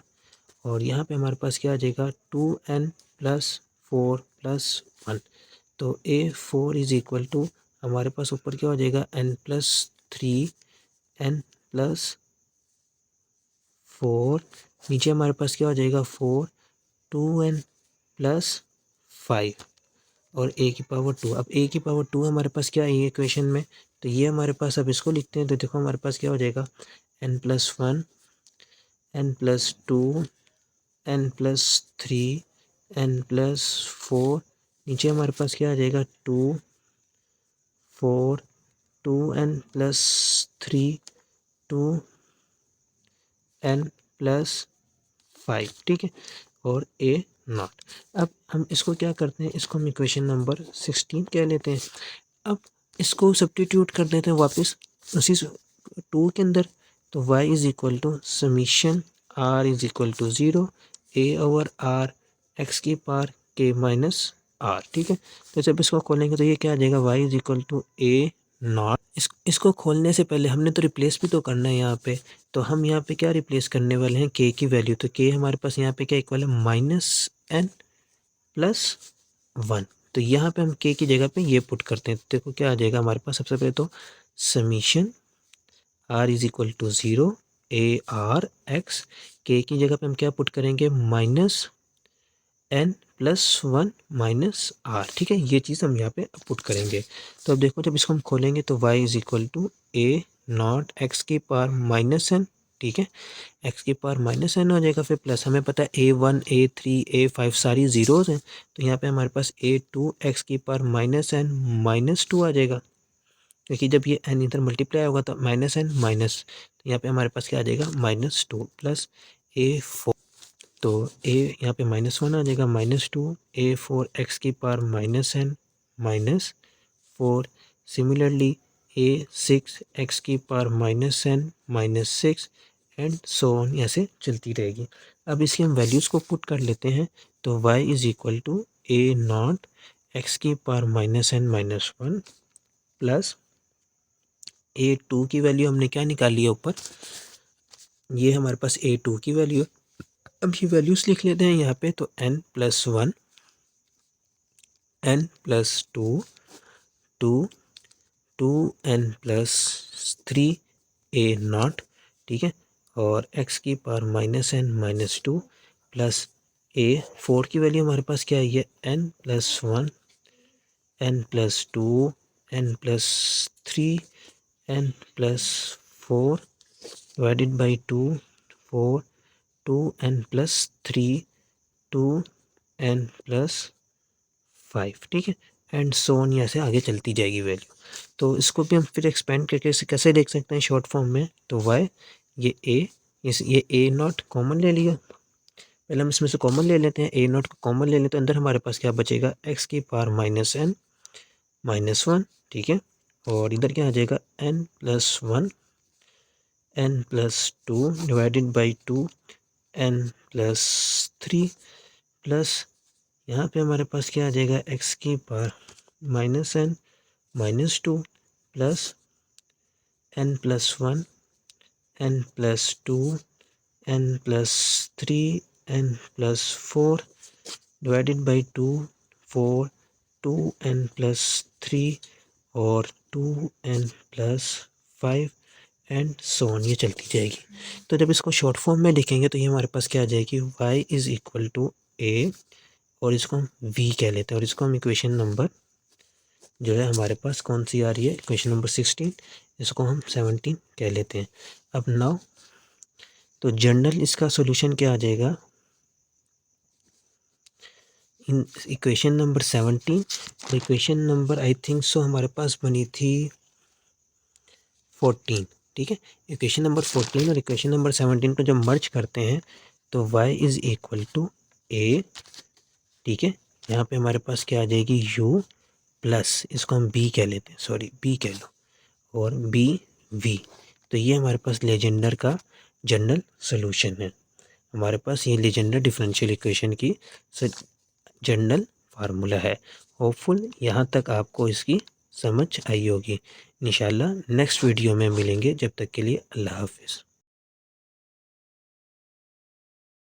A: और यहाँ पे हमारे पास क्या आ जाएगा 2n + 4 + 1। तो a4 इज़ इक्वल टू हमारे पास ऊपर क्या हो जाएगा n+3 n+4, नीचे हमारे पास क्या हो जाएगा 4 2n + 5 और a की पावर 2। अब a की पावर 2 हमारे पास क्या है ये इक्वेशन में, तो ये हमारे पास, अब इसको लिखते हैं तो देखो हमारे पास क्या हो जाएगा n+1 n+2 n+3 n+4 नीचे हमारे पास क्या आ जाएगा 2 4 2n प्लस 3 2n प्लस 5, ठीक है, और a नॉट। अब हम इसको क्या करते हैं, इसको हम इक्वेशन नंबर 16 कह लेते हैं। अब इसको सब्स्टिट्यूट कर देते हैं वापस उसी 2 के अंदर, तो y is equal to summation r is equal to 0 a/r x की पावर k माइनस r, ठीक है। तो जब इसको खोलेंगे तो ये क्या आ जाएगा, y is equal to a naught. इसको खोलने से पहले हमने तो रिप्लेस भी तो करना है यहाँ पे, तो हम यहाँ पे क्या रिप्लेस करने वाले हैं, k की वैल्यू। तो k हमारे पास यहाँ पे क्या इक्वल है -n प्लस 1। तो यहाँ पे हम k की जगह पे ये पुट करते हैं, तो देखो क्या आ जाएगा हमारे पास। सबसे पहले तो summation r is equal to 0 a/r x, k की जगह पे हम क्या पुट करेंगे, -n प्लस 1 माइनस r, ठीक है। ये चीज़ हम यहाँ पे पुट करेंगे। तो अब देखो जब इसको हम खोलेंगे तो y is equal to a naught x की पावर -n, ठीक है, x की पावर -n हो जाएगा। फिर प्लस हमें पता है a1 a3 a5 सारी ज़ीरोज़ हैं, तो यहाँ पे हमारे पास a2 x की पावर -n -2 आ जाएगा, क्योंकि जब ये n इधर मल्टीप्लाई होगा तो -n माइनस, तो यहाँ पे हमारे पास क्या आ जाएगा -2 प्लस a4, तो a यहाँ पे -1 आ जाएगा, -2 a4 x की power -n -4। Similarly a6 x की power -n -6 and so on, ऐसे चलती रहेगी। अब इसकी हम वैल्यूज़ को पुट कर लेते हैं, तो y is equal to a naught x की पावर -n -1 प्लस a2 की वैल्यू हमने क्या निकाली है ऊपर, ये हमारे पास a2 की वैल्यू। अब ये वैल्यूज़ लिख लेते हैं यहाँ पे, तो n plus 1 n plus 2 2n plus 3 a naught, ठीक है, और x की पावर -n -2 प्लस a4 की वैल्यू हमारे पास क्या है, ये n plus 1 n plus 2 n plus 3 n plus 4 divided by 2 4 2n plus 3 2n plus 5, ठीक है, एंड सो ऑन, यहाँ से आगे चलती जाएगी वैल्यू। तो इसको भी हम फिर एक्सपेंड करके कैसे देख सकते हैं शॉर्ट फॉर्म में, तो y ये a, ये a नॉट कॉमन ले लिया, पहले हम इसमें से कॉमन ले लेते हैं, a नॉट को कॉमन ले लेते हैं, अंदर हमारे पास क्या बचेगा, x की पावर -n -1, ठीक है, और इधर क्या आ जाएगा n plus 1 n plus 2 divided by 2 n plus 3 plus यहाँ पे हमारे पास क्या आ जाएगा, x की power -n -2 plus n plus 1 n plus 2 n plus 3 n plus 4 divided by 2 4 2n plus 3 और 2n plus 5 and so on, ये चलती जाएगी। तो जब इसको शॉर्ट फॉर्म में लिखेंगे तो ये हमारे पास क्या आ जाएगी, y is equal to a, और इसको हम v कह लेते हैं, और इसको हम इक्वेशन नंबर जो है हमारे पास कौन सी आ रही है, इक्वेशन नंबर 16, इसको हम 17 कह लेते हैं। अब नाउ तो जनरल इसका सॉल्यूशन क्या आ जाएगा, इन इक्वेशन नंबर 17, तो equation number I think so हमारे पास बनी थी 14, ठीक है। इक्वेशन नंबर 14 और इक्वेशन नंबर 17 को जब मर्ज करते हैं तो y is equal to a, ठीक है, यहाँ पे हमारे पास क्या आ जाएगी u प्लस, इसको हम b कह लेते हैं, सॉरी b कह लो, और b v। तो ये हमारे पास लेजेंडर का जनरल सॉल्यूशन है, हमारे पास ये लेजेंडर डिफरेंशियल इक्वेशन की जनरल फार्मूला है। होपफुल यहाँ तक आपको इसकी समझ आई होगी। इंशाल्लाह नेक्स्ट वीडियो में मिलेंगे, जब तक के लिए अल्लाह हाफिज़।